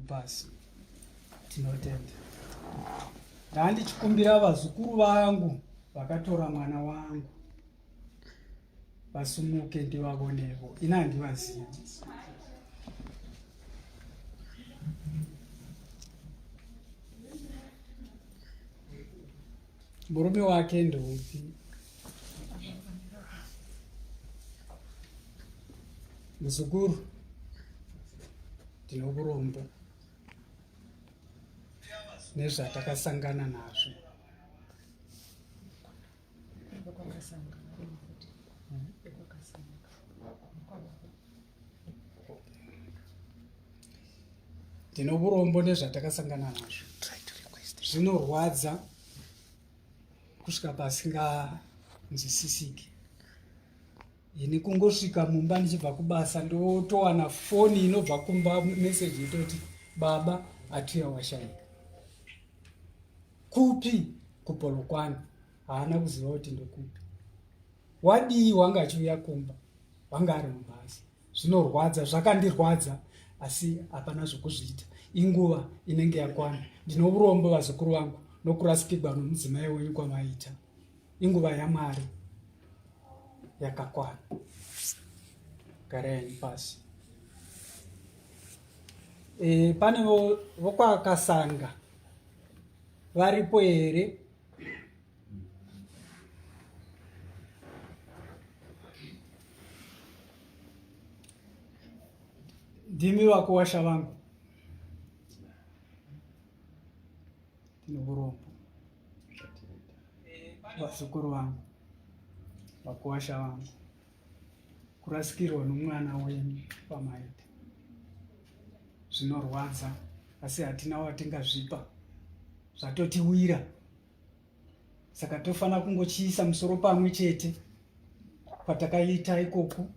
basi tinotenda. Ndandichikumbira vazukuru vangu vakatora mwana wangu vasumuke ndivavonevo, ina handivazivi. Murume wake ndoupi? Muzukuru, ndinokurombo nezvatakasangana nazvo. Ndinokurombo nezvatakasangana nazvo. Zvinorwadza kusvika pasinganzwisisiki. Ini kungosvika mumba ndichibva kubasa ndotowana foni inobva kumba, meseji itoti baba Atuya washaika. Kupi? Kupolokwane. Haana kuziva kuti ndokupi. Wadii wanga achiuya kumba, wanga ari mubhazi. Zvinorwadza, zvakandirwadza, asi hapana zvokuzviita. Inguva inenge yakwana. Ndinourombo vazukuru vangu nokurasikirwa nomudzimai wenyu kwamaita. Inguva yaMwari yakakwana. Garai pasi. Pane vokwa Kasanga varipo here? Ndimi vakuwasha vangu. Ndinokurombo vazukuru vangu vakuwasha vangu, kurasikirwa nomwana wenyu pamaita. Zvinorwadza, asi hatina watingazvipa, zvatotiwira. Saka tofana kungochiisa musoro pamwe chete patakaita ikoku,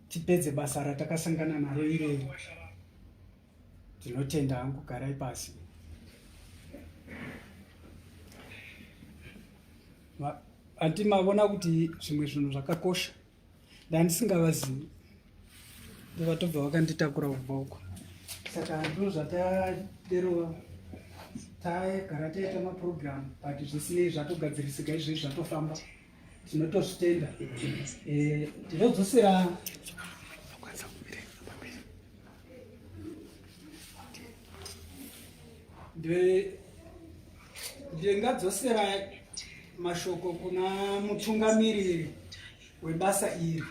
tipedze basa ratakasangana naro irero. Tinotenda hangu, garai pasi. Ati mavona kuti zvimwe zvinhu zvakakosha ndandisingavazivi, ndivatobva vakanditakura kubva uko. Saka ndo zvatadero tagara taita mapurogiramu, but zvisinei zvatogadzirisika izvezvi zvatofamba, tinotozvitenda. Ndinodzosera ndingadzosera mashoko kuna mutungamiriri webasa iri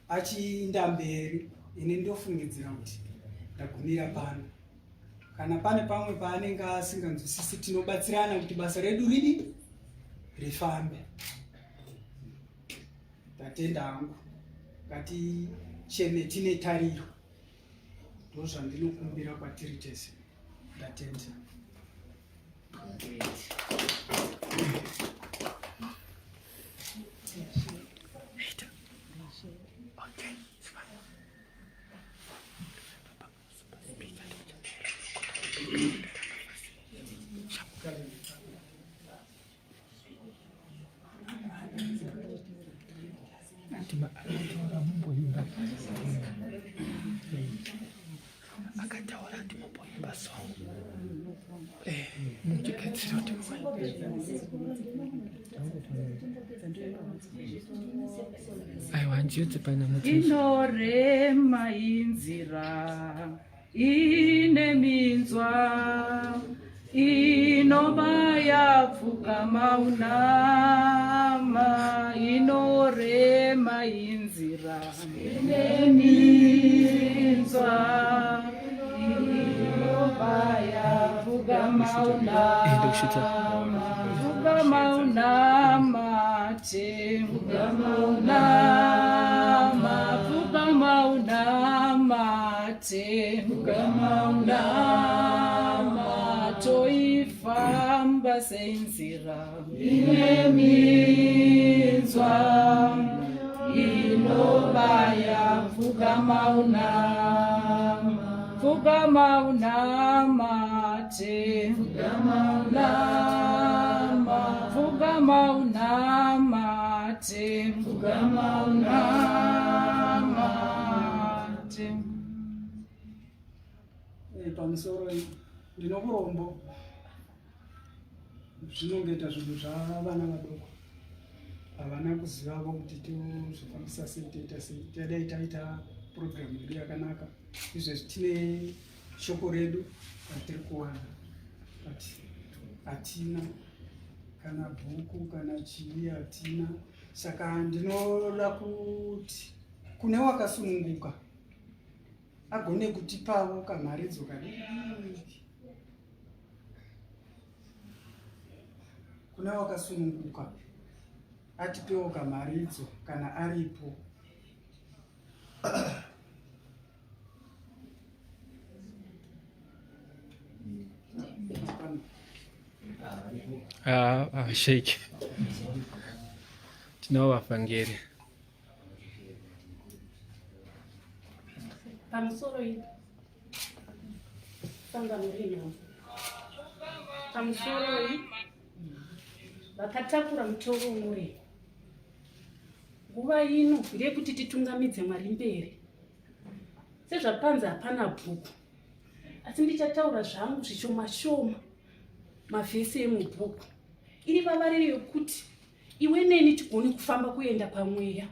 achiinda mberi. Ini ndofungidzira kuti ndagumira pano. Kana pane pamwe paanenge asinganzwisisi, tinobatsirana kuti basa redu rifambe. Ndatenda hangu, ngaticheme tine tariro. Ndozvandinokumbira kwatiri tese. Ndatenda. Inorema inzira ine minzwa inobaya pfukama unama. Inorema inzira ine minzwa inobaya pfukama unama. Pfukama unama te, pfukama unama, pfukama unama te, pfukama unama. Toifamba senzira ine minzwa inobaya. Pfukama unama, pfukama unama te, pfukama unama, pfukama unama te, pfukama unama te. pamusoro ndinokurombo zvinongeta zvinhu zvavana vadoko havana kuzivavo kuti tozvifambisa sei toita sei. Tadai taita programu yedu yakanaka izvezvi tine shoko redu ratiri kuwana but hatina kana bhuku kana chii hatina. Saka ndinoda kuti kune wakasununguka agone kutipawo kamharidzo kadiki. Kune wakasununguka atipewo kamharidzo kana aripo. Sheikh tinao vafangeri pamusoro iyi sangano rino pamusoro iyi vakatakura mutoro unori nguva ino ndeyekuti titungamidze Mwari mberi. Sezvapanzi hapana bhuku asi ndichataura zvangu zvishoma shoma mavhesi emubhuku iri vavariri yokuti iwe neni tigone kufamba kuenda pamweya,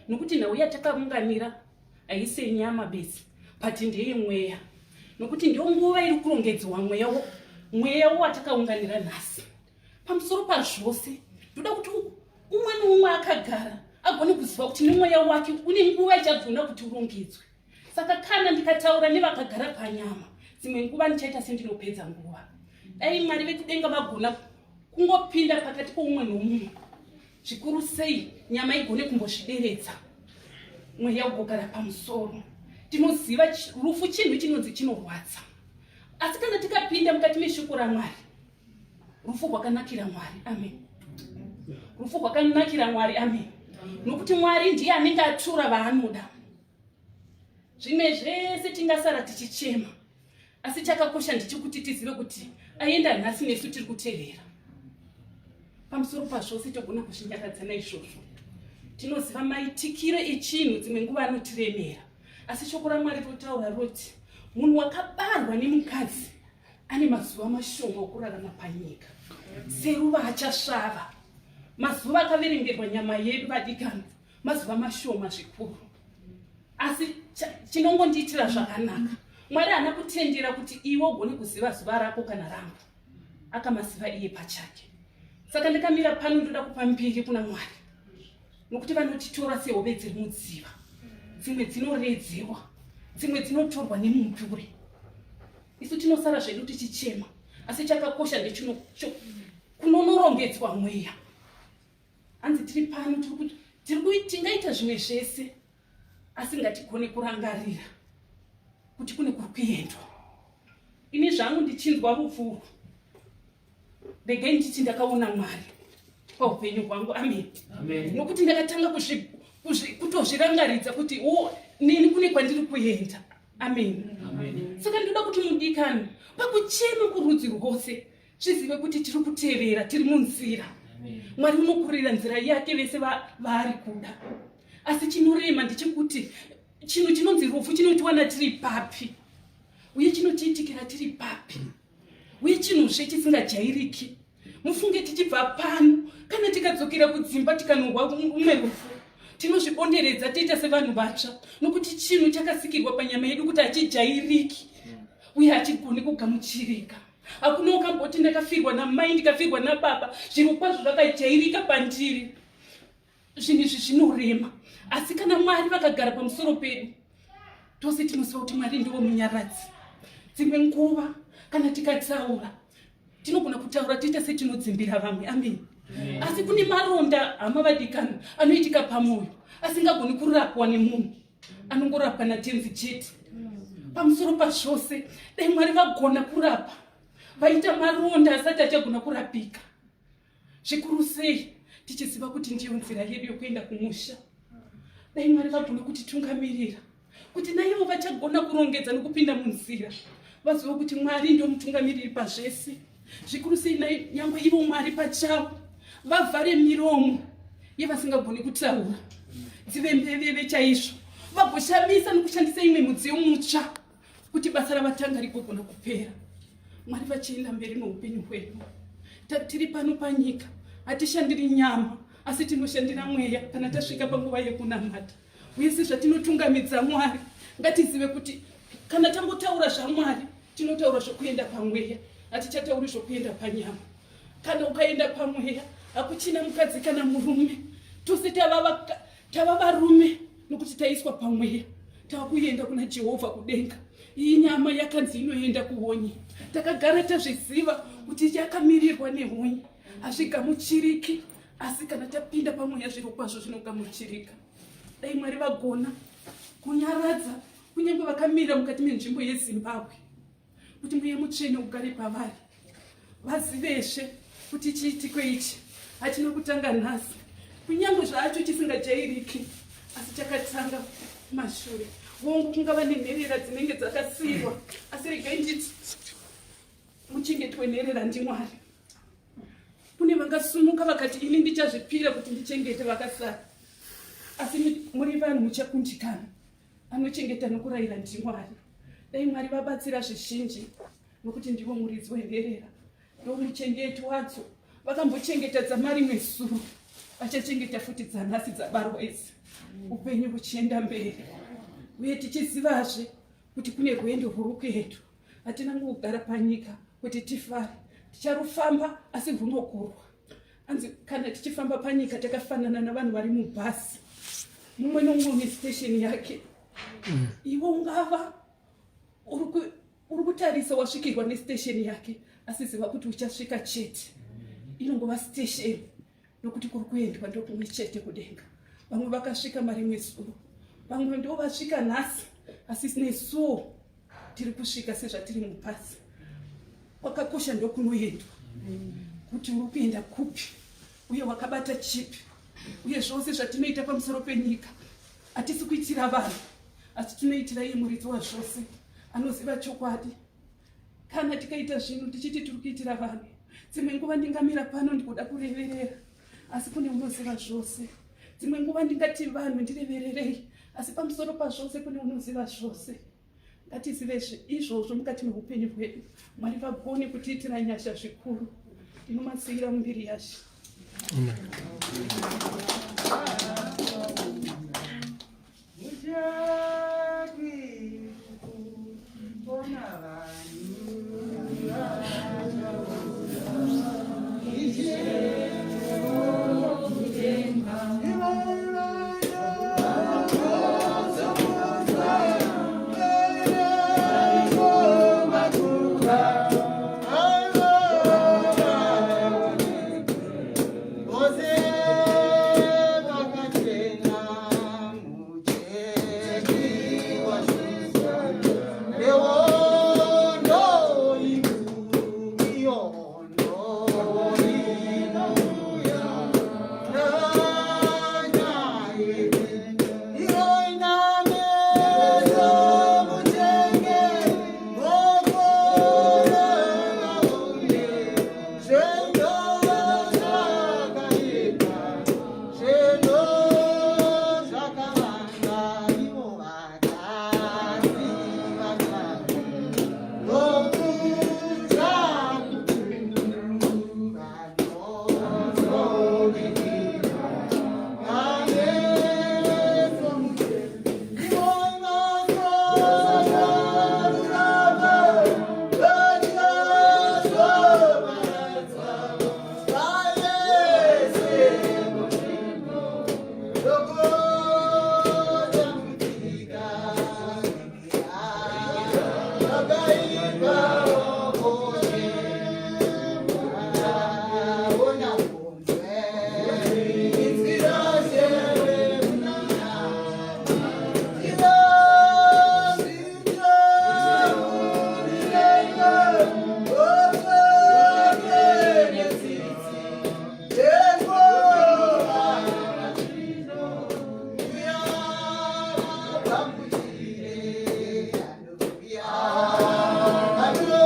nokuti nhau yatakaunganira haisi nyama besi but ndeye mweya, nokuti ndiyo nguva iri kurongedzwa mweya watakaunganira nhasi. Pamusoro pazvose ndoda kuti umwe neumwe akagara agone kuziva kuti nemweya wake une nguva ichagona kuti urongedzwe. Saka kana ndikataura nevakagara panyama dzimwe nguva ndichaita sendinopedza nguva. Dai Mwari vekudenga vagona kungopinda pakati poumwe noumwe, zvikuru sei nyama igone kumbozvideredza, mweya ugogara pamusoro. Tinoziva rufu chinhu chinonzi chinorwadza, asi kana tikapinda mukati meshoko raMwari, rufu rwakanakira Mwari. Amen. Rufu rwakanakira Mwari. Amen. Nokuti Mwari ndiye anenge atura vaanoda. Zvimwe zvese tingasara tichichema, asi chakakosha ndichikuti tizive kuti aenda nhasi nesu tiri kutevera. Pamusoro pazvose togona kuzvinyaradza naizvozvo. Tinoziva maitikiro echinhu dzimwe nguva anotiremera, asi shoko raMwari rotaura roti munhu wakabarwa nemukadzi ane mazuva mashoma okurarama panyika, seruva achasvava. Mazuva akaverengerwa nyama yedu vadikana, mazuva mashoma zvikuru. Asi chinongondiitira zvakanaka, Mwari haana kutendera kuti iwe ugone kuziva zuva rako kana rangu, akamasiva iye pachake. Saka ndikamira pano ndoda kupa mbiri kuna Mwari, nokuti vanotitora sehove dziri mudziva. Dzimwe dzinoredzewa, dzimwe dzinotorwa nemudhure. Isu tinosara zvedu tichichema, asi chakakosha ndechino kunonorongedzwa mweya. Hanzi tiri pano tingaita zvimwe zvese, asi ngatigone kurangarira kuti kune kuri kuendwa. Ini zvangu ndichinzwa rufu, regai ndichiti ndakaona Mwari paupenyu hwangu. Amen. Nokuti ndakatanga kutozvirangaridza kuti nini kune kwandiri kuenda. Amen. Saka ndoda kuti mudikani pakuchema kurudzi rwose zvizive kuti tiri kutevera, tiri munzira. Mwari unokurira nzira yake vese vaari kuda. Asi chinorema ndechekuti chinhu chinonzi rufu chinotiwana tiri papi, uye chinotiitikira tiri papi, uye chinhuzve chisingajairiki. Mufunge tichibva pano kana tikadzokera kudzimba tikanorwa umwe rufu, tinozvibonderedza tiita sevanhu vatsva, nokuti chinhu chakasikirwa panyama yedu kuti hachijairiki uye hachigoni kugamuchirika. Hakuna ukamboti ndakafirwa namai, ndikafirwa nababa, zviro kwazvo zvakajairika pandiri. Zvinhu izvi zvinorema, asi kana Mwari vakagara pamusoro pedu, tose tinoziva kuti Mwari ndiwo munyaradzi. Dzimwe nguva kana tikatsaura, tinogona kutaura tiita setinodzimbira vamwe. Amen. Asi kune maronda hama vadikana anoitika pamwoyo, asingagoni kurapwa nemunhu, anongorapwa natenzi chete. Pamusoro pazvose dai Mwari vagona kurapa vaita maronda asati achagona kurapika, zvikuru sei tichiziva kuti ndiyo nzira yedu yokuenda kumusha. Dai Mwari vagona kutitungamirira kuti naivo vachagona kurongedza nokupinda munzira, vazive kuti Mwari ndio mutungamiriri pazvese. Zvikuru sei nyangwe ivo Mwari pachavo vavhare miromo yevasingagoni kutaura, dzive mbeveve chaizvo, vagoshamisa nokushandisa imwe mudziyo mutsva kuti basa ravatanga rigogona kupera. Mwari vachienda mberi noupenyu hwedu. Tiri pano panyika hatishandiri nyama asi tinoshandira mweya kana tasvika panguva yekunamata. Uye sezvatinotungamidza Mwari ngatizive kuti kana tambotaura zvaMwari tinotaura zvokuenda pamweya, hatichatauri zvokuenda panyama. Kana ukaenda pamweya hakuchina mukadzi kana murume, tose tava varume nokuti taiswa pamweya. Tava kuenda kuna Jehovha kudenga. Iyi nyama yakanzi inoenda kuhonye. Takagara tazviziva kuti yakamirirwa nehonye. Hazvigamuchiriki, asi kana tapinda pamweya zviro kwazvo zvinogamuchirika. Dai Mwari vagona kunyaradza kunyange vakamira mukati menzvimbo yeZimbabwe, kuti mweya mutsvene ugare pavari. Vazivezve kuti chiitiko ichi hatina kutanga nhasi, kunyange zvacho chisingajairiki, asi chakatanga kumashure. Vongu kungava nenherera dzinenge dzakasiyirwa, asi regai nditi muchengetwe nherera ndiMwari. Kune vangasumuka vakati ini ndichazvipira kuti ndichengete vakasara, asi muri vanhu muchakundikana. Anochengeta nokurayira ndiMwari. Dai Mwari vabatsira zvizhinji, nokuti ndivo muridzi wenherera, ndomuchengeti wadzo. Vakambochengeta dzamarimwe suru, vachachengeta futi dzanhasi dzabarwa idzi, upenyu huchienda mberi. Uye tichizivazve kuti kune rwendo rwuri kuyedu. Hatina kugara panyika kuti tifare, ticharufamba asi runokurwa. Anzi kana tichifamba panyika takafanana navanhu vari mubhasi, mumwe nomumwe nestation yake. Ivo ungava uri kutarisa wasvikirwa nestation yake, asi ziva kuti uchasvika chete. Inongova station nokuti kuri kuendwa ndokumwe chete kudenga. Vamwe vakasvika marimwe suru, vamwe ndo vasvika nhasi, asi nesuwo tiri kusvika sezvatiri mubhasi. Kwakakosha ndokunoendwa, kuti uri kuenda kupi uye wakabata chipi. Uye zvose zvatinoita pamusoro penyika hatisi kuitira vanhu, asi tinoitira iye muridzi wazvose, anoziva chokwadi. Kana tikaita zvinhu tichiti tiri kuitira vanhu, dzimwe nguva ndingamira pano ndikuda kureverera, asi kune unoziva zvose. Dzimwe nguva ndingati vanhu ndirevererei, asi pamusoro pazvose kune unoziva zvose. Ngatizive izvozvo mukati meupenyu hwedu. Mwari vagone kutiitira nyasha zvikuru. Ndinomatsivira mumbiri yaShe. Hallelujah.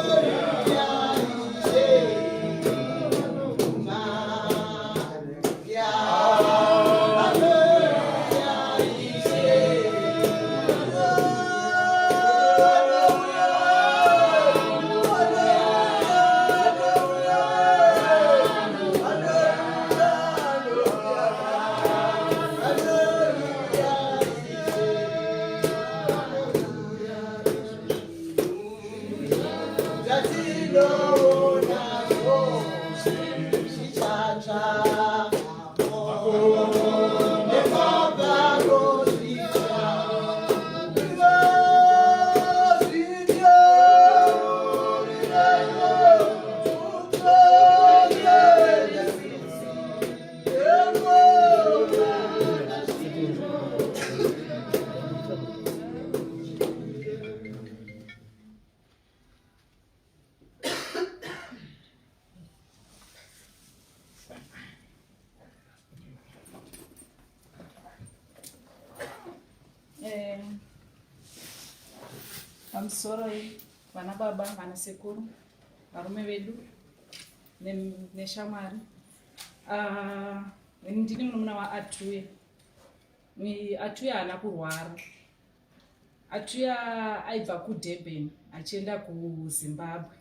Pamusoro vana baba vana sekuru varume vedu neshamwari. Ndini munun'una waAtuya. Atuya haana kurwara. Atuya aibva kuDurban achienda kuZimbabwe,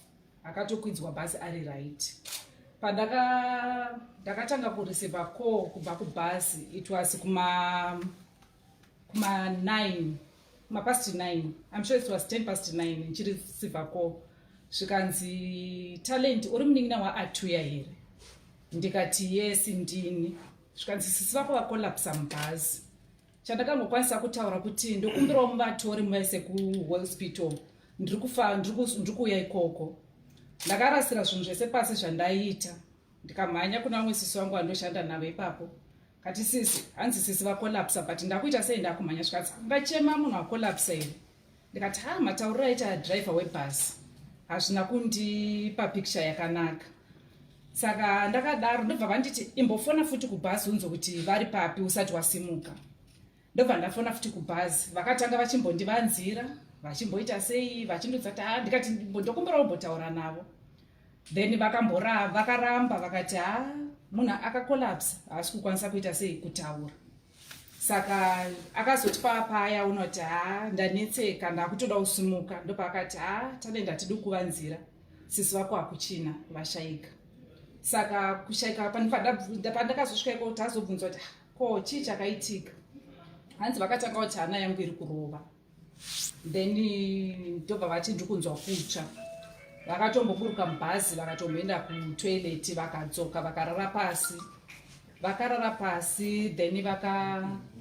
akatokwidzwa bhazi ari right. Ndakatanga kureceiva call kubva kubhazi, it was kuma 9, past 9. I'm sure it was 10 past 9 ndichireceiva call. Zvikanzi talent uri munin'ina waAtuya here? Ndikati yes ndini. Zvikanzi sisi vako vakolapsa mubhazi. Chandakangokwanisa kutaura kuti ndokumbirawo muvatori muvaise kuhospital, ndiri kuuya ikoko. Ndakarasira zvinhu zvese pasi zvandaiita, ndikamhanya kuna vamwe sisi vangu vandoshanda navo ipapo. Kati sisi, hanzi sisi vakolapsa, but ndakuita sei ndakumhanya. Zvikati ngachema munhu wakolapsa here? Ndikati matauriro aita driver webhasi hazvina kundipa picture yakanaka. Saka ndakadaro ndobva vanditi imbofona futi kubhazi unzo kuti vari papi usati wasimuka. Ndobva ndafona futi kubhazi, vakatanga vachimbondivanzira vachimboita sei, vachindoti ndikati ndokumbirawo kumbotaura navo. Then vakaramba vakati munhu akakolapsa haasi kukwanisa kuita sei kutaura. Saka akazotipa paya unoti ndanetseka ndakutoda kusimuka. Ndopa akati tade ndatidi kuvanzira, sisi vako hakuchina vashayika. Saka kushayika pandakazosvika iko tazobvunzwa kuti ko chii chakaitika. Hanzi vakatanga kuti hana yangu iri kurova. Then ndobva vati ndiri kunzwa kutsva. Vakatomboburuka mubhazi vakatomboenda kutoilet vakadzoka vakarara pasi. Then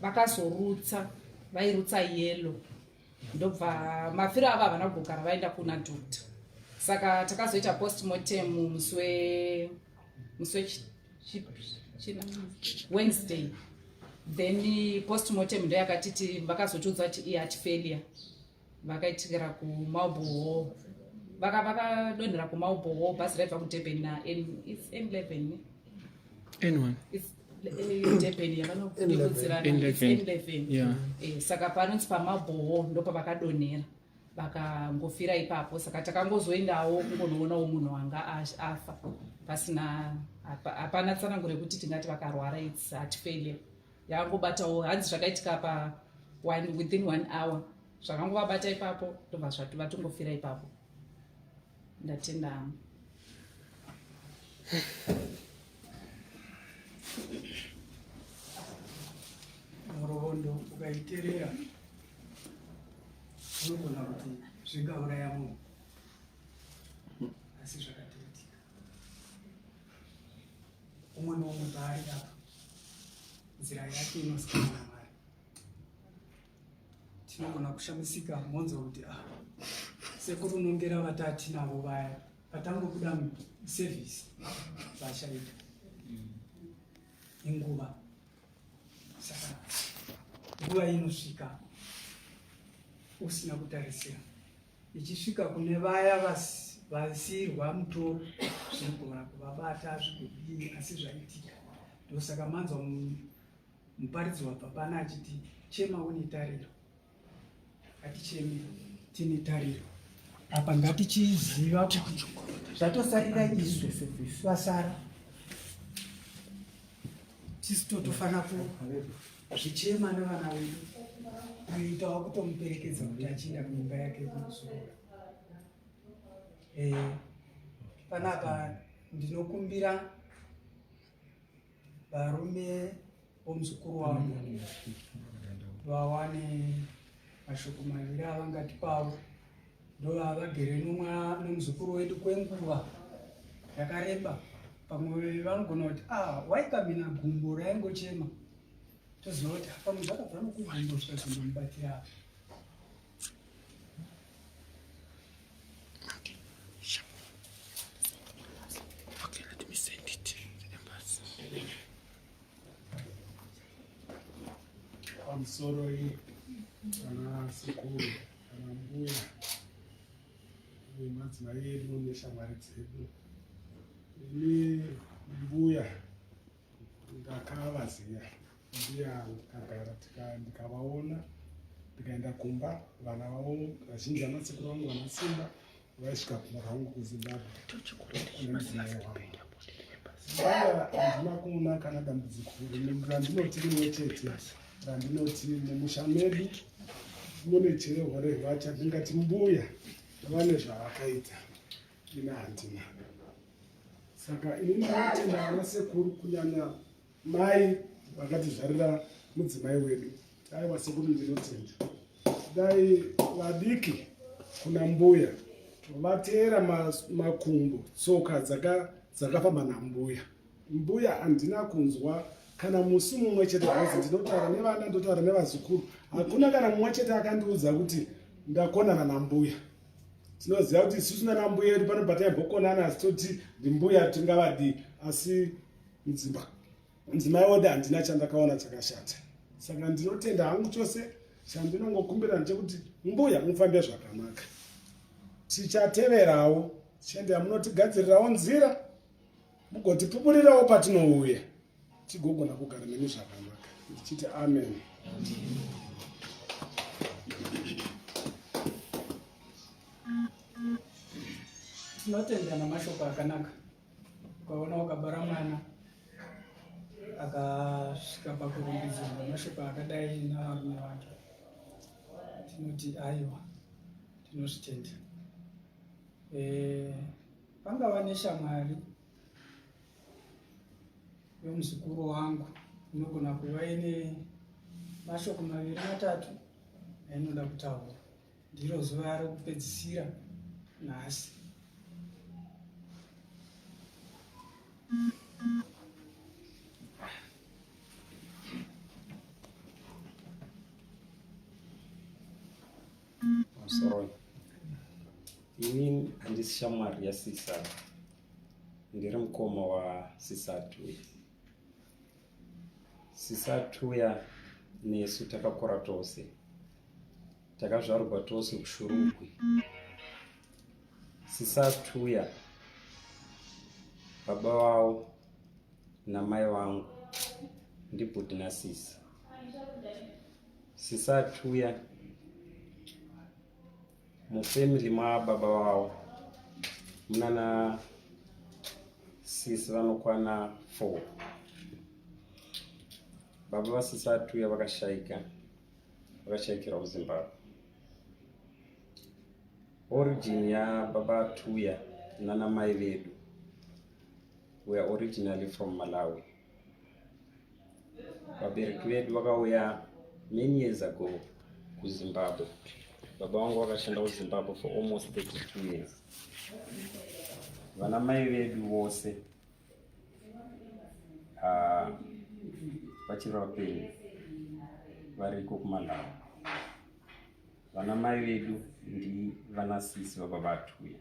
vakazorutsa, vairutsa yellow. Ndobva mafiro ava havana kugara vaenda kuna doctor. Saka takazoita postmortem Wednesday. Then postmortem ndo yakatiti vakazotudza kuti heart failure. Vakaitikira kuMarlborough. Vakadonhera kuMarlborough, bhazi raibva kuDurban N11. N1. Durban yakanokudibudzirana N11. Yeah. Saka panonzi paMarlborough ndopa vakadonhera. Vakangofira ipapo. Saka takangozoendawo kungonoonawo munhu wanga afa. Pasina hapana tsananguro yekuti tingati vakarwara it's heart failure. Yakangobatawo hanzi zvakaitika within 1 hour. Zvakangovabata ipapo ndobva zvati vatongofira ipapo. Ndatenda. Murohondo ukaiterera unogona kuti zvingauraya munhu, asi zvakatoitika. Umwe noumwe paari apa nzira yake inosikana naMwari. Tinogona kushamisika monzo kuti sekuru nongera vatati navo vaya vatangobuda muservice vashaita inguva. Saka nguva inosvika usina kutarisira, ichisvika kune vaya vasirwa mutoro zvinogona kuvabata zvikudii, asi zvaitika. Ndosaka manzwa muparidzi wabva pana achiti chema une tariro. Ngaticheme tine tariro. Apa ngatichiziva kuti zvatosarira isu vasara. Tisi totofana kuzvichema nevana vedu kuitawo kutomuperekedza kuti achienda kuimba yake kumusoro. Panapa ndinokumbira varume vomuzukuru wangu vawane mashoko maviri avangati pavo ndovavagere nomuzukuru wedu kwenguva yakareba. Pamwe vanogona kuti waikamina gumbo raingochema, toziva kuti pamwe zvakabva nokugumbo zvikazondomubatira apa. Okay, let me send it to the embassy. Pamusoro kana sekuru kana mbuya madzimai edu neshamwari dzedu. Ini mbuya ndakavaziya, mbuya ndakagara ndikavaona, ndikaenda kumba, vana vavo vazhinji vanasekuru vangu vanasimba vaisvika kumurwangu kuZimbabwe nemudzimai wangu. Mbuya handina kuona kana dambudziko randinoti rimwe chete, randinoti mumusha medu mune cherehwa rehwacha ndingati mbuya vane zvavakaita, ina handina. Saka ini ndinotenda vanasekuru kunyanya mai vakatizvarira mudzimai wedu. Aiwa sekuru ndinotenda. Dai vadiki kuna mbuya vateera makumbo tsoka dzakafamba nambuya. Mbuya handina kunzwa kana musi mumwe chete hozi ndinotaura nevana ndotaura nevazukuru. Hakuna kana mumwe chete akandiudza kuti ndakonana nambuya. Tinoziva kuti isusu nanambuya edu panobva taimbokonana asi toti ndimbuya tingavadi, asi mudzimai wedu handina chandakaona chakashata. Saka ndinotenda hangu chose chandinongokumbira ndechekuti mbuya mufambe zvakanaka. Tichateverawo tichienda munotigadzirirawo nzira, mugotipupurirawo patinouya, tigogona kugara nemi zvakanaka. Ndichiti amen. Tinotenda namashoko akanaka. Ukaona ukabara mwana akasvika pakurumbidzwa namashoko akadai navarume vake, tinoti aiwa, tinozvitenda. Pangava neshamwari yomuzukuru wangu inogona kuva ine mashoko 2-3 ainoda kutaura. Ndiro zuva rokupedzisira nhasi. Sorry. Ini handisi shamwari ya sisa. Ndiri mukoma wa sisa Atuya. Sisa Atuya nesu takakura tose. Takazvarwa tose kushurugwi. Sisa Atuya, baba wao na mai wangu ndibhudhi nasisi. Sisa Atuya mufamily mababa wao munana sisi vanokwana 4. Baba vasisa Atuya vakashayikira kuZimbabwe. Origin ya baba Atuya nana mai vedu were originally from Malawi. Vabereki vedu vakauya many years ago kuZimbabwe. Baba wangu wakashanda kuZimbabwe for almost 32 years. Vana mai vedu vose vachiri vapenyu variko kuMalawi. Vana mai vedu ndi vanasisi vababa Atuya.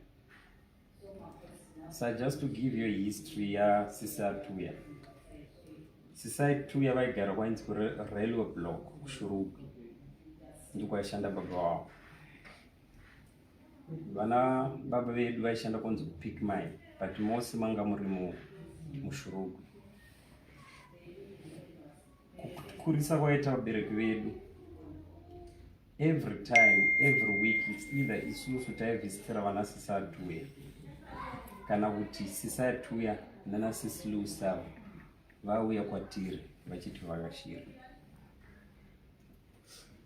So just to give you a history ya Sisa Atuya. Sisa Atuya vaigara kwainzi railway block kuShurugwi. Ndiko vaishanda baba wavo. Vana baba vedu vaishanda kunzi kupick mine, but mose manga muri muShurugwi. Kukurisa kwaita vabereki vedu, every time, every week, it's either isusu taivisitira vana Sisa Atuya kana kuti Sisa Atuya nana sisi Lusava vauya kwatiri vachiti vakashira.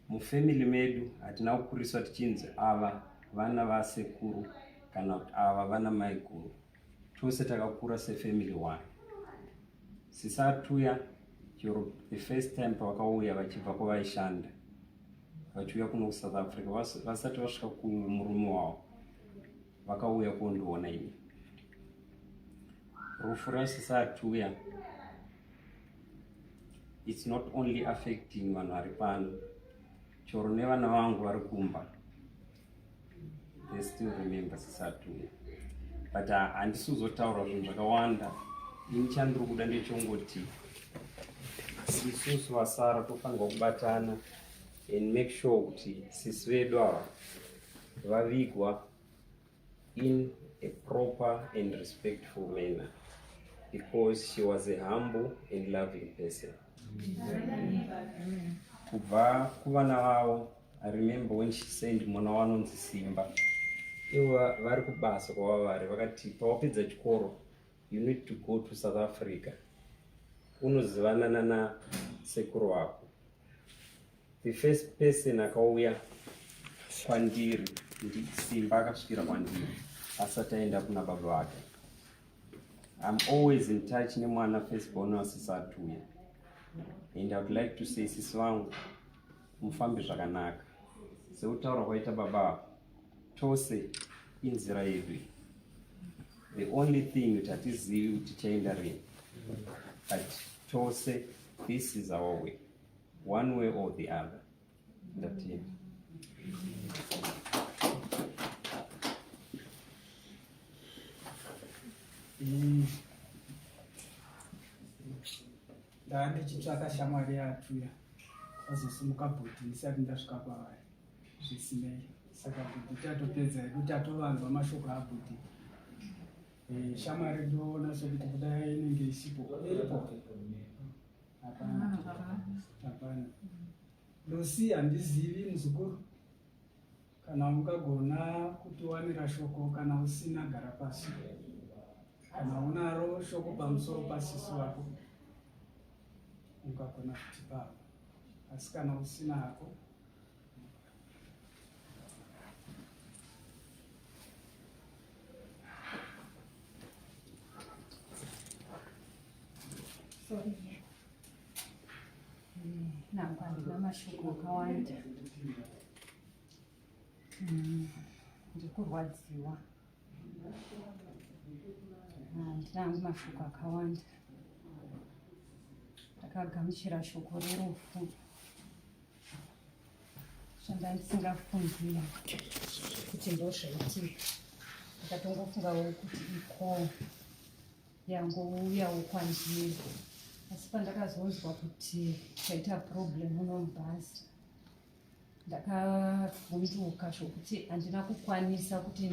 Mufamily medu hatina kukuriswa tichinzi ava vana vasekuru kana kuti ava vana mai guru. Tose takakura sefamily one. Sisa Atuya the first time pavakauya vachibva kwavaishanda vachiuya kuno kuSouth Africa vasati vasvika kumurume wavo vakauya kundiona ini. Rufu rasisa Atuya, it's not only affecting vanhu vari pano, choro nevana vangu vari kumba, they still remember Sisa Atuya. But handisi kuzotaura zvinhu zvakawanda. Ini chandiri kuda ndechongoti isusu vasara tofanirwa kubatana and make sure kuti sisi vedu ava vavigwa in a proper and respectful manner, because she was a humble and loving person. Kubva kuvana vavo, I remember when she sent mwana wanonzi Simba, ivo vari kubasa kwava vari vakati pawapedza chikoro you need to go to South Africa unozivanana nasekuru wako. The first person akauya kwandiri Simba akasvikira kwandiri asati aenda kuna baba vake. I'm always in touch nemwana firstborn waSisa Atuya, and I would like to say sisi vangu mufambe zvakanaka seutaura kwaita baba tose inzira yedu. The only thing that hatizivi kuti chaenda rini, but tose this is our way, one way or the other. That's it. Ndandichitsvaka shamwari yaAtuya azosimuka bhodhi ndisati ndasvika kwavari zvisinei. Saka bhodhi tatopedza hedu tatovanzwa mashoko abhodhi. Shamwari ndoona sokuti kudai inenge isipo iripo. Hapana. Lucy handizivi muzukuru. Kana ungagona kutiwanira shoko kana usina gara pasi. Kana unaro shoko pamusoro pasisi wako ungagona kutipa, asi kana usina hako nangwa ndina mashoko akawanda. Ndikurwadziwa. Ndinangu mashoko akawanda. Ndakagamuchira shoko rerufu zvandandisingafungira kuti ndozvaitika. Ndakatongofungawo kuti iko yangouyawo kwandiri, asi pandakazonzwa kuti chaita problem uno mubhazi ndakavhunduka zvokuti handina kukwanisa kuti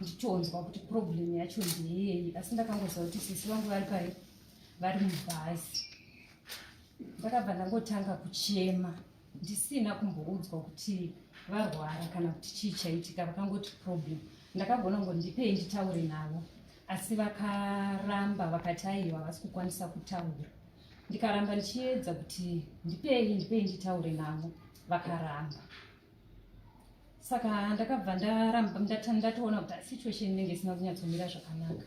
nditonzwa kuti problem yacho ndeyei, asi ndakangoziva kuti sisi vangu vari pai vari mubhazi. Ndakabva ndangotanga kuchema ndisina kumboudzwa kuti varwara kana kuti chii chaitika, vakangoti problem. Ndakagona ngondipei nditaure navo, asi vakaramba vakati aiwa havasi kukwanisa kutaura. Ndikaramba ndichiedza kuti ndipei nditaure navo, vakaramba. Saka ndakabva ndatoona kuti situation inenge isina kunyatsomira zvakanaka.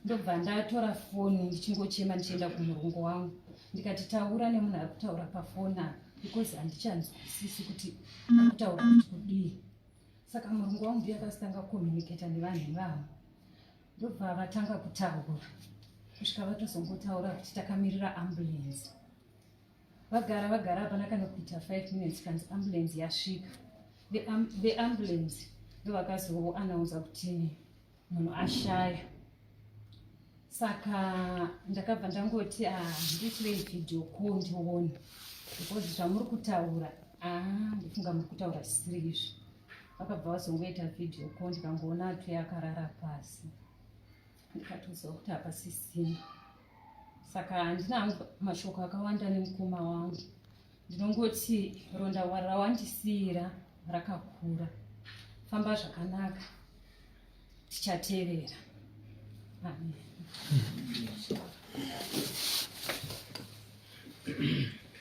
Ndobva ndatora foni ndichingochema ndichienda kumurungu wangu ndikati taura nemunhu ari kutaura pafoni apa, because handichanzwisisi kuti ari kutaura kuti kudii. Saka murungu wangu ndiye akasitanga kucommunicata nevanhu ivavo. Ndobva vatanga kutaura kusvika vatozongotaura kuti takamirira ambulance. Vagara hapana kana kuita 5 minutes kanzi ambulance yasvika. The ambulance ndovakazoannounce kuti munhu ashaya. Saka ndakabva ndangoti ndiitirei video call ndione, because zvamuri kutaura ndifunga muri kutaura zvisiri izvi. Vakabva vazongoita video call ndikangoona Atuya akarara pasi, ndikatoziva kuti hapasisina. Saka handina mashoko akawanda nemukoma wangu. Ndinongoti ronda rawandisiyira rakakura. Famba zvakanaka, tichateerera. Amen.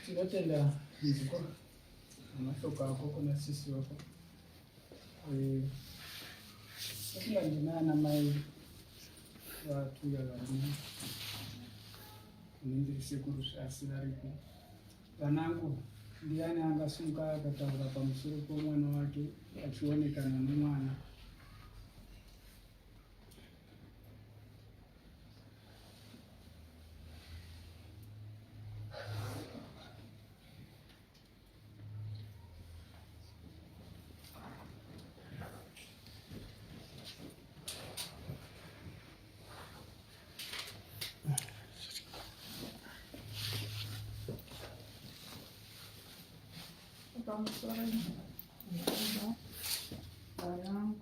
tinotenda muzukuru namashoko ako kuna sisi wako. Atinga ndinana mai vaAtuya vana nindiri sekuru asi varipo. Vanangu ndiani angasimuka akataura pamusoro pomwana wake achionekana nemwana pamusoro varangu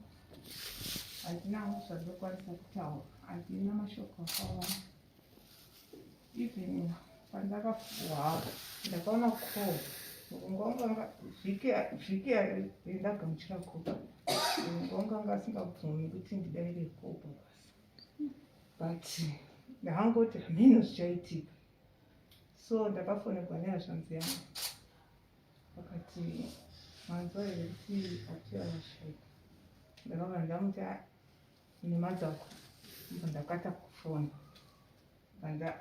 hatina hangu zvadokwanisa kutaura, handina mashoko akawanda. Even pandakafuwa ndakaona ko ngonganga vhiki ndagamuchira kopa ngonganga asingabvumi kuti ndidaire kopa basi, but ndakangoti hameno zvichaitika. So ndakafonekwa nehashanzi yangu vakati manzwa here kuti Atuya vashaika. Ndakabva ndamuti nyama dzako, ndakata kufona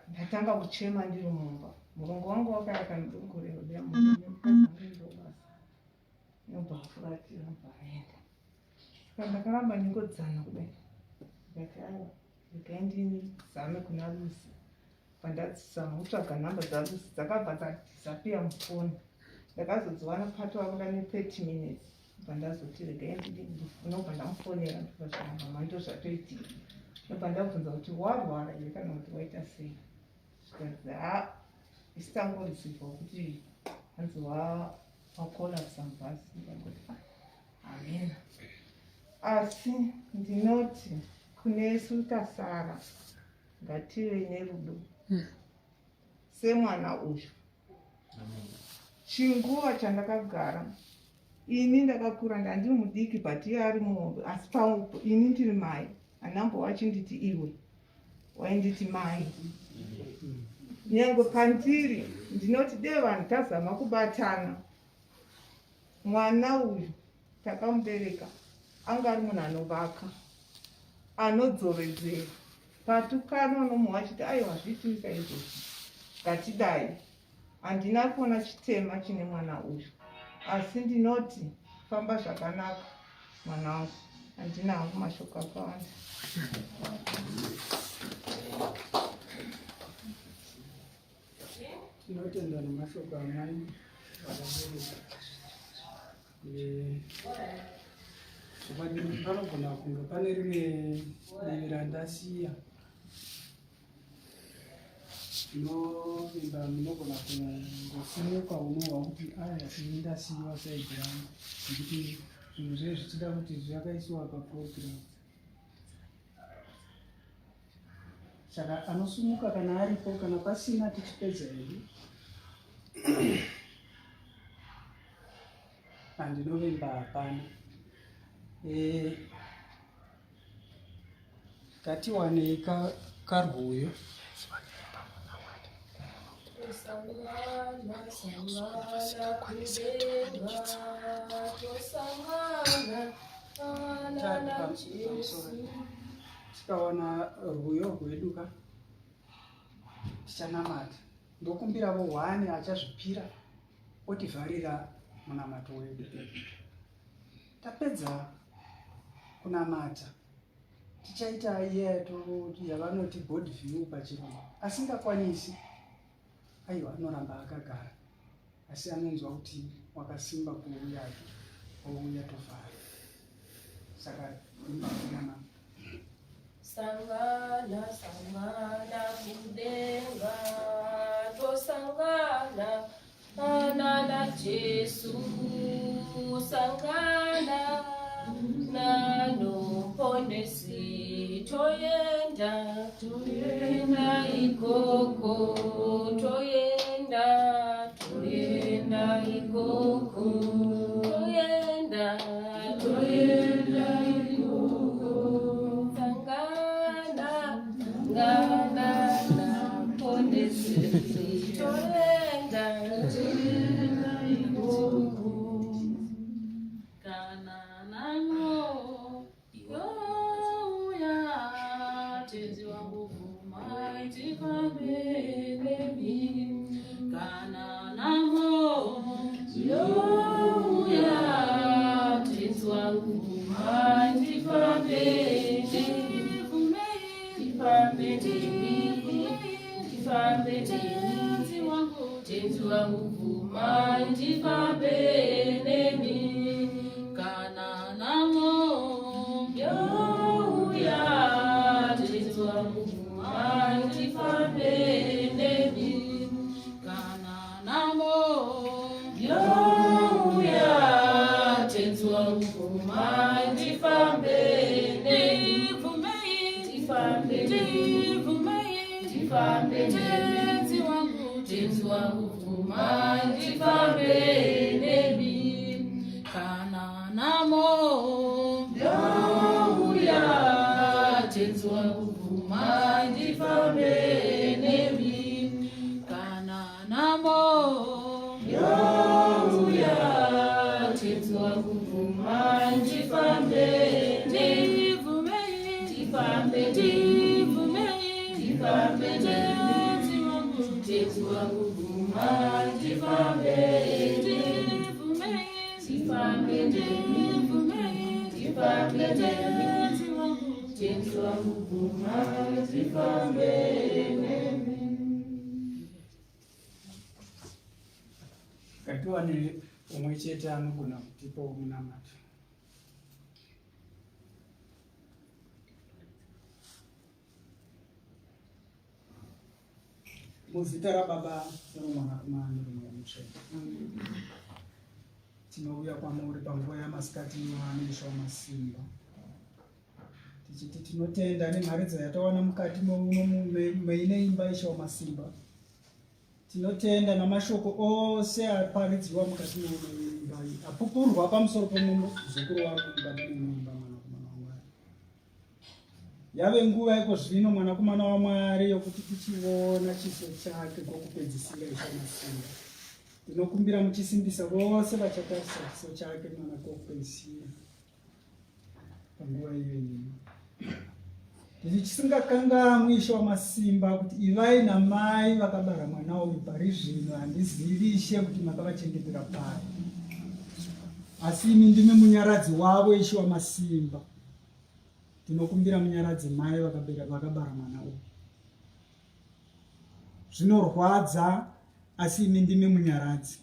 ndatanga kuchema ndiri mumba. Murongo wangu wakayaka ndongorero dea mukadzi wangu ndobasa nobva afuratira bva aenda. Saka ndakaramba ndingodzana kudai ndikati aiwa regai ndizame kuna Lucy. Pandazama kutsvaga nhamba dzaLucy dzakabva dzapera mufoni. Ndakazodziwana pato wavaka ne30 minutes pandazoti regai ndinobva ndamufonera ndikazvamba mando zvatoitika. Ndobva ndabvunza kuti warwara here kana kuti waita sei. Zvikanzi isitangorisiva kuti hanzi wakolapsa mubhazi. Ndikangoti hamena, asi ndinoti kunesu tasara ngative nerudo semwana uyu. Chinguva chandakagara ini ndakakura ndandiri mudiki but iye ari muhombe, asi paupo ini ndiri mai. Anambo wachinditi iwe wainditi mai. Nyangwe pandiri ndinoti dei vanhu tazama kubatana, mwana uyu takamubereka anga ari munhu anovaka, anodzoredzera. Patukano nomunhu wachiti aiwa zvituika izvozvi ngatidai. Handina kuona chitema chine mwana uyu, asi ndinoti famba zvakanaka mwana wangu. Handina hangu mashoko akawanda. Tinotenda nemashoko amai zvakadini. Panogona kunge pane rimwe divi randasiya zvinovimba. Munogona kungosimuka unohwa kuti aya ini ndasiyiwa saidi rangu, nekuti zvinhu zvee zvichida kuti zvakaisiwa paprogram. Saka anosumuka kana aripo, kana pasina tichipedza hedu. Handinovimba hapana. Ngatiwanei karwuyo. Tikawana rwuyo rweduka tichanamata. Ndokumbira vohwane achazvipira otivharira munamato wedu. Tapedza kunamata tichaita iye yavanoti board view pachirungu. Asingakwanisi aiwa anoramba akagara, asi anonzwa kuti wakasimba kuuya ouya tovhara. Saka ndinama sangana sangana kudenga tosangana na Jesu, sangana nanoponesi toyenda ikoko toyenda ikoko toyenda ikoko sangana naponesi toyenda ikoko kana nano yoya tenzi wangu vuma itifambelemi kana namo yoya tenzi wangu vuma itifambelemi tenzi wangu vuma itifambelemi kana namo yoya tenzi wangu vuma itifambelemi kana namo yoya ndivumei ndifambe tenzi wangu vuma ndifambe nemi kana namo yauya tenzi wangu vuma ndifambe nemi kana namo yauya tenzi wangu vuma ndifambe ndivumei ndifambe ndivumei ndifambe tenzi wangu vuma ndifambe ndivumei ndifambe ndivumei ndifambe tenzi wangu vuma ndifambe nemi. Katiwane umwe chete anogona kutipawo munamati. Muzita raBaba neroMwanakomana neRoho Mutsvene. Tinouya kwamuri panguva yamasikati inowaniswa masimba tichiti tinotenda nemharidzo yatawana mukati meine imba ishawa masimba. Tinotenda namashoko ose aparidziwa mukati meimba iyi apupurwa pamusoro pomuzukuru wako mukati meimba Mwanakomana waMwari. Yave nguva iko zvino Mwanakomana waMwari yokuti tichiona chiso chake kwokupedzisira ishawa masimba. Tinokumbira muchisimbisa vose vachatarisa chiso chake mwana kwokupedzisira panguva iyoyi. Tichisingakangamwi ishawa masimba kuti ivai namai vakabara mwana uyu pari zvino handizivishe kuti makavachengetera pari. Asi imi ndimi munyaradzi wavo ishawa masimba. Tinokumbira munyaradzi mai vakabara mwana uyu. Zvinorwadza asi imi ndimi munyaradzi.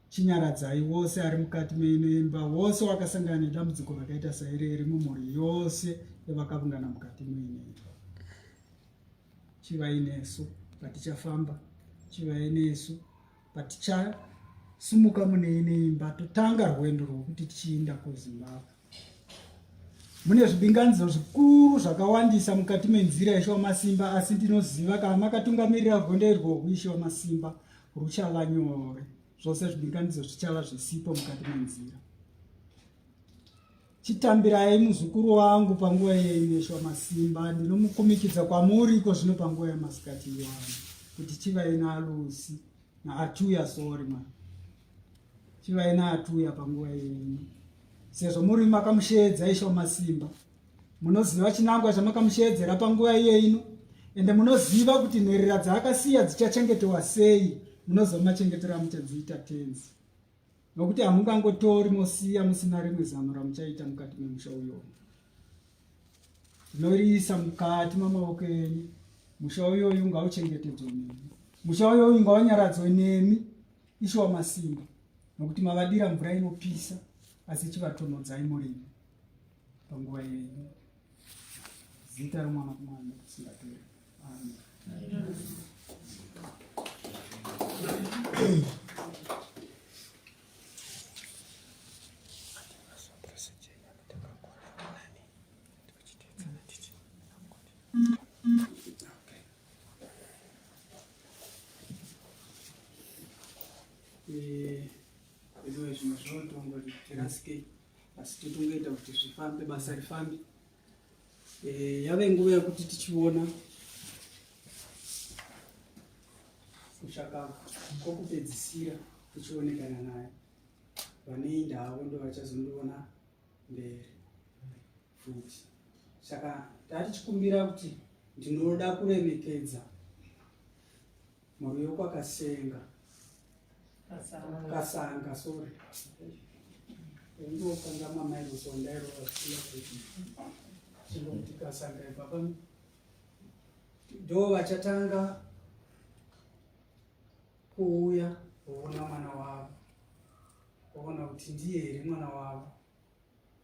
Chinyaradzai wose ari mukati meimba, wose wakasangana nedambudziko rakaita saireri mumhuri yose yavakavungana mukati meimba. Chivai nesu patichafamba, chivai nesu patichasimuka mune imba totanga rwendo rwokuti tichienda kuZimbabwe. Mune zvibinganidzo zvikuru zvakawandisa mukati menzira yeshawa masimba, asi ndinoziva kana makatungamirira rwendo irworwo ishawa masimba ruchava nyore. Zvose zvibinganidzo zvichava zvisipo mukati menzira. Chitambirai muzukuru wangu panguva yeine ishawa masimba. Ndinomukumikidza kwamuri iko zvino panguva yamasikati iwano kuti chivai naLucy naAtuya chivai naAtuya panguva yeino. Sezvo muri makamusheedza ishawa masimba, munoziva chinangwa chamakamusheedzera panguva iyeino, ende munoziva kuti nherera dzaakasiya dzichachengetewa sei. Munozova machengetera muchadziita tenzi, nokuti hamungangotori mosiya musina rimwe zano ramuchaita mukati memusha uyoyo. Tinoriisa mukati mamaoko enyu. Musha uyoyo ngauchengetedzwe nemi. Musha uyoyo ngaunyaradze nemi ishawa masimba, nokuti mavadira mvura inopisa asi chivatonodzai murimi panguva yenyu. Zita roMwanakomana kusingateri. Amen. Izvo zvimwe zvinotongoti tirasike asi titongoita kuti zvifambe basa rifambe. Yave nguva yekuti tichiona kushaka kwokupedzisira tichionekana naye. Vanoenda havo ndo vachazondiona mberi futi. Saka tatichikumbira kuti ndinoda kuremekedza mhuri yokwakasenga Kasanga sorry. Ndokanga mamai rusondairo wasiya kuti chinokuti Kasanga ipapa ndo vachatanga kuuya kuona mwana wavo, kuona kuti ndiye here mwana wavo,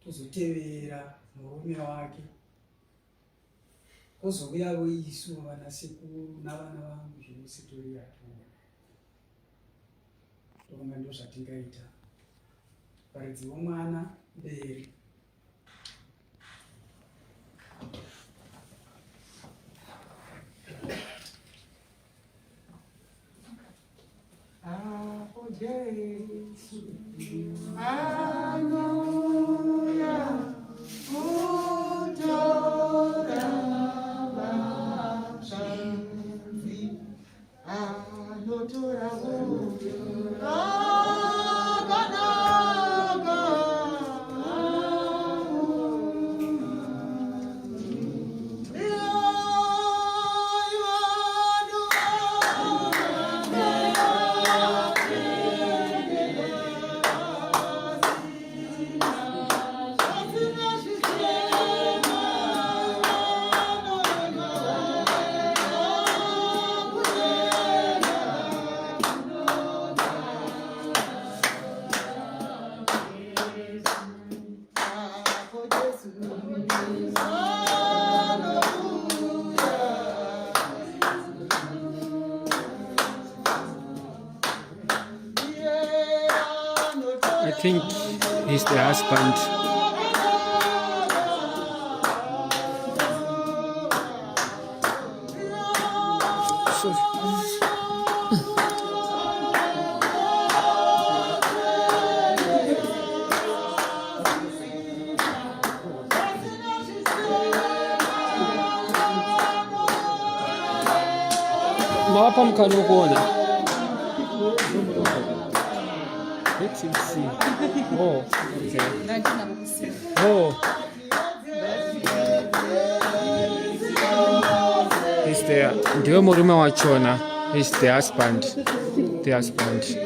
kuzotevera murume wake, kuzouyawo isu vanasekuru navana vangu zvose tori Atuya. Tokunga ndo zvatingaita. Paridziwo mwana mberi. I think he's the husband. Mapha mkhalo kona. Let him see. Oh, okay. Oh. He's there. Ndiwe murume wachona. He's the husband. The husband.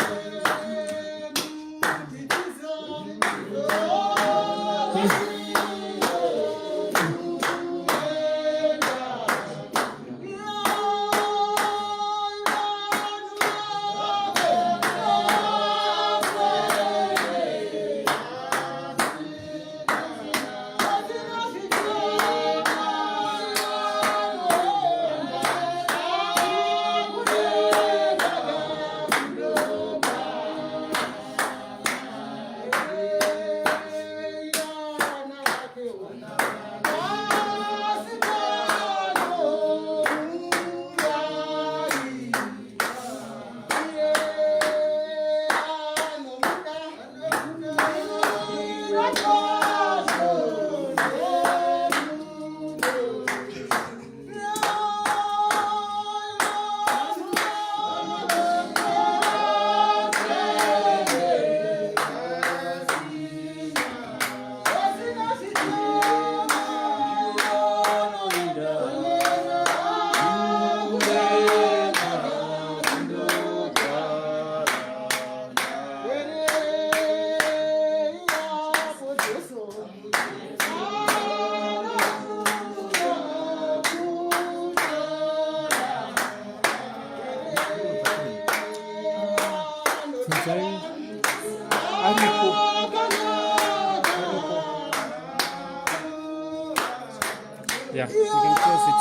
Yeah, you can close it.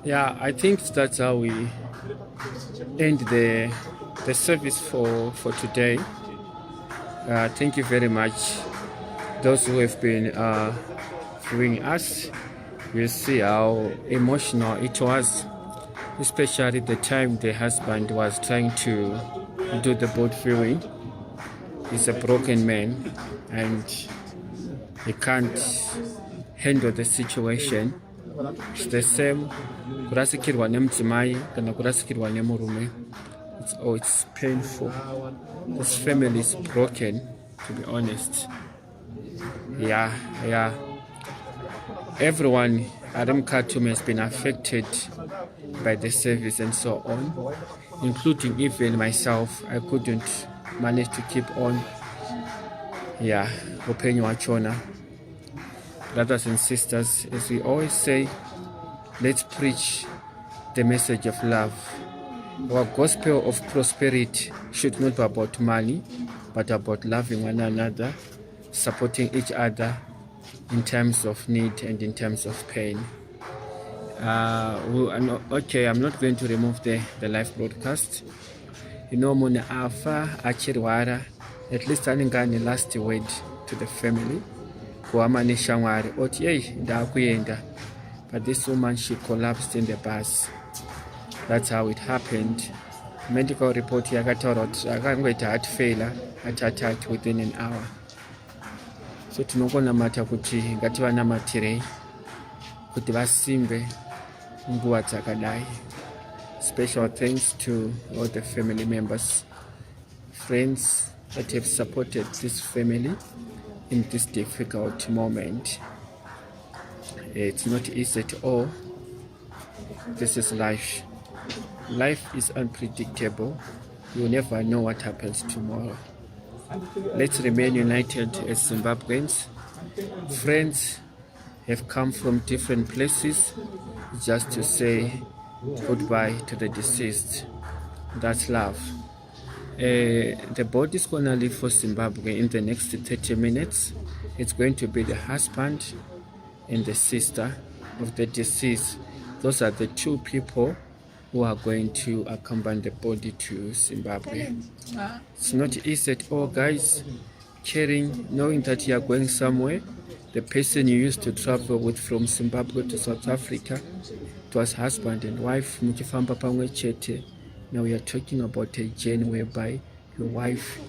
Yeah, I think that's how we end the service for today. Thank you very much, those who have been viewing us. You see how emotional it was, especially the time the husband was trying to do the boat viewing. He's a broken man and he can't handle the situation. It's the same kurasikirwa nemudzimai kana kurasikirwa nemurume. It's painful. This family is broken, to be honest. Yeah. Everyone at Khartoum has been affected by the service and so on, including even myself. I couldn't manage to keep on. Yeah, upenyu wachona. brothers and sisters, as we always say, let's preach the message of love. Our gospel of prosperity should not be about money, but about loving one another, supporting each other in times of need and in times of pain. Okay, I'm not going to remove the live broadcast. You know, Mona Afa Achirwara, at least I think the last word to the family. But this woman, she collapsed in the bus. That's how it happened. Medical report yakataura heart failure, heart attack within an hour. So tinokonamata kuti ngativanamatire kuti vasimbe nguva dzakadai. Special thanks to all the family members, friends that have supported this family in this difficult moment. It's not easy at all. This is life. Life is unpredictable. You never know what happens tomorrow. Let's remain united as Zimbabweans. Friends have come from different places just to say goodbye to the deceased. That's love. The body is going to leave for Zimbabwe in the next 30 minutes. It's going to be the husband and the sister of the deceased. Those are the two people who are going to accompany the body to Zimbabwe. It's not easy at all, guys. Caring, knowing that you are going somewhere. The person you used to travel with from Zimbabwe to South Africa, it was husband and wife. Now we are talking about a journey whereby your wife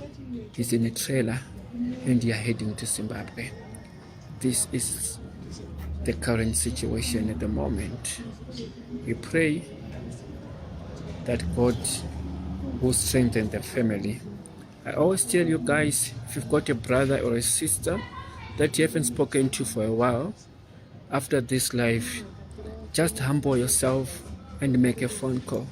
is in a trailer and you are heading to Zimbabwe. This is the current situation at the moment. We pray that God will strengthen the family. I always tell you guys, if you've got a brother or a sister that you haven't spoken to for a while, after this life, just humble yourself and make a phone call.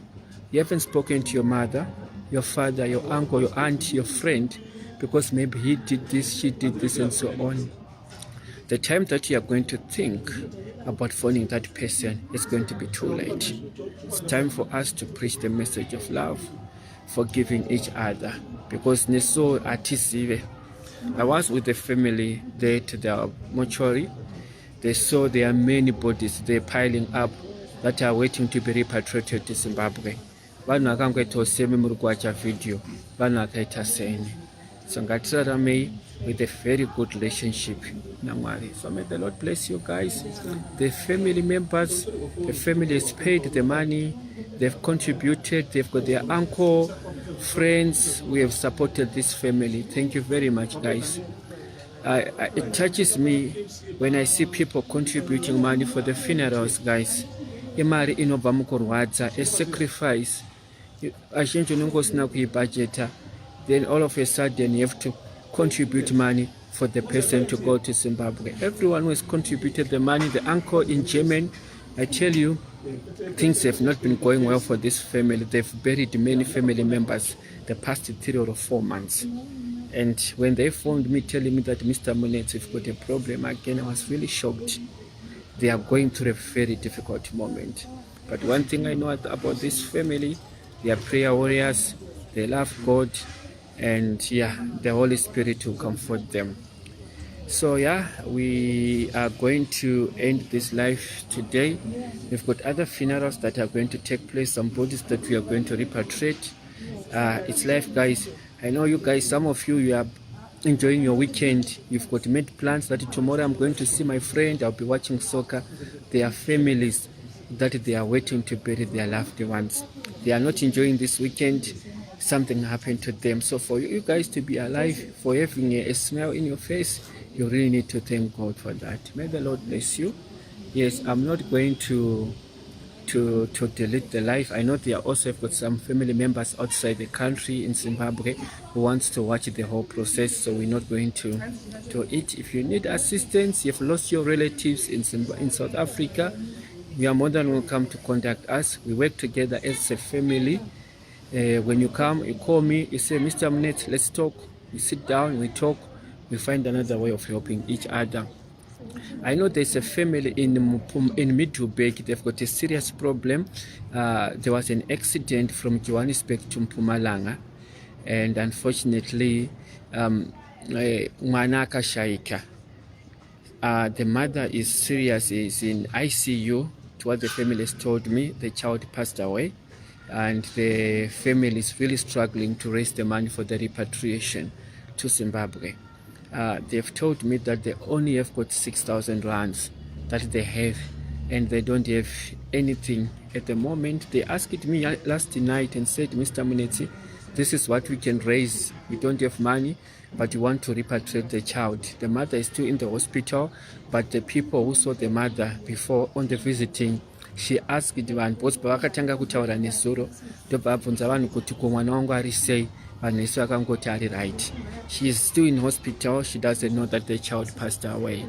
You haven't spoken to your mother, your father, your uncle, your aunt, your friend, because maybe he did this, she did this, and so on. The time that you are going to think about phoning that person is going to be too late. It's time for us to preach the message of love, forgiving each other, because Neso Atisive. I was with the family there to the mortuary. They saw there are many bodies they're piling up that are waiting to be repatriated to Zimbabwe. Vanhu vakangoita usemi muri kuacha video, vanhu vakaita seni. So ngatirarame with a very good relationship naMwari. So may the Lord bless you guys. The family members, the family has paid the money, they've contributed, they've got their uncle, friends, we have supported this family. Thank you very much, guys. It touches me when I see people contributing money for the funerals, guys. Imari inobva mukurwadza, a sacrifice. Azhinji unongosina kuibudgeta, then all of a sudden you have to contribute money for the person to go to Zimbabwe. Everyone who has contributed the money, the uncle in Germany, I tell you, things have not been going well for this family. They've buried many family members the past 3 or 4 months. And when they phoned me telling me that Mr. Monet, we've got a problem again, I was really shocked. They are going through a very difficult moment. But one thing I know about this family, they are prayer warriors, they love God, and yeah, the Holy Spirit will comfort them. So yeah, we are going to end this live today. We've got other funerals that are going to take place, some bodies that we are going to repatriate. It's life, guys. I know you guys, some of you are enjoying your weekend. You've got made plans that tomorrow I'm going to see my friend, I'll be watching soccer. There are families that they are waiting to bury their loved ones. They are not enjoying this weekend. Something happened to them. So for you guys to be alive, for having a smile in your face, you really need to thank God for that. May the Lord bless you. Yes, I'm not going to delete the live. I know they are also have got some family members outside the country in Zimbabwe who wants to watch the whole process, so we're not going to it. If you need assistance, you've lost your relatives in South Africa, you are more than welcome to contact us. We work together as a family. When you come, you call me, you say, Mr. Monet, let's talk. We sit down, we talk, we find another way of helping each other. I know there's a family in Middelburg. They've got a serious problem. There was an accident from Johannesburg to Mpumalanga, and unfortunately, mwana akashaika. The mother is serious, is in ICU. To what the family has told me, the child passed away, and the family is really struggling to raise the money for the repatriation to Zimbabwe. They've told me that they only have got 6,000 rands that they have, and they don't have anything at the moment. They asked me last night and said, Mr. Munetsi, this is what we can raise. We don't have money, but we want to repatriate the child. The mother is still in the hospital, but the people who saw the mother before on the visiting, she asked vanhu because pavakatanga kutaura nesuro ndobva abvunza vanhu kuti ko mwana wangu ari sei, vanhu nesu vakangoti ari right. She is still in hospital. She doesn't know that the child passed away.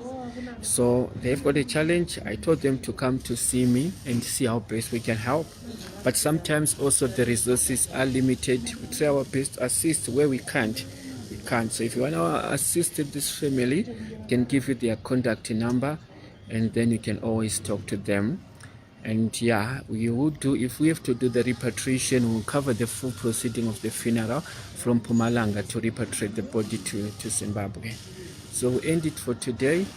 So they've got a challenge. I told them to come to see me and see how best we can help. But sometimes also the resources are limited. We try our best to assist where we can't. We can't. So if you want to assist this family, we can give you their contact number, and then you can always talk to them. And yeah, we will do, if we have to do the repatriation, we'll cover the full proceeding of the funeral from Mpumalanga to repatriate the body to Zimbabwe. So we'll end it for today,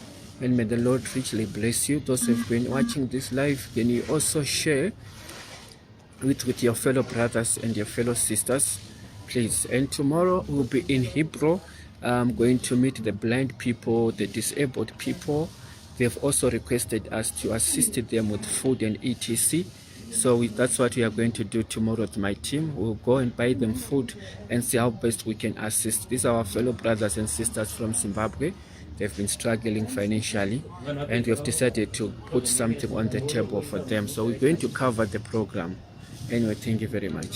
and may the Lord richly bless you. Those who have been watching this live, can you also share with your fellow brothers and your fellow sisters, please. And tomorrow we'll be in Hebrew. I'm going to meet the blind people, the disabled people. They've also requested us to assist them with food and etc. So that's what we are going to do tomorrow with my team. We'll go and buy them food and see how best we can assist. These are our fellow brothers and sisters from Zimbabwe. They've been struggling financially, and we have decided to put something on the table for them. So we're going to cover the program. Anyway, thank you very much.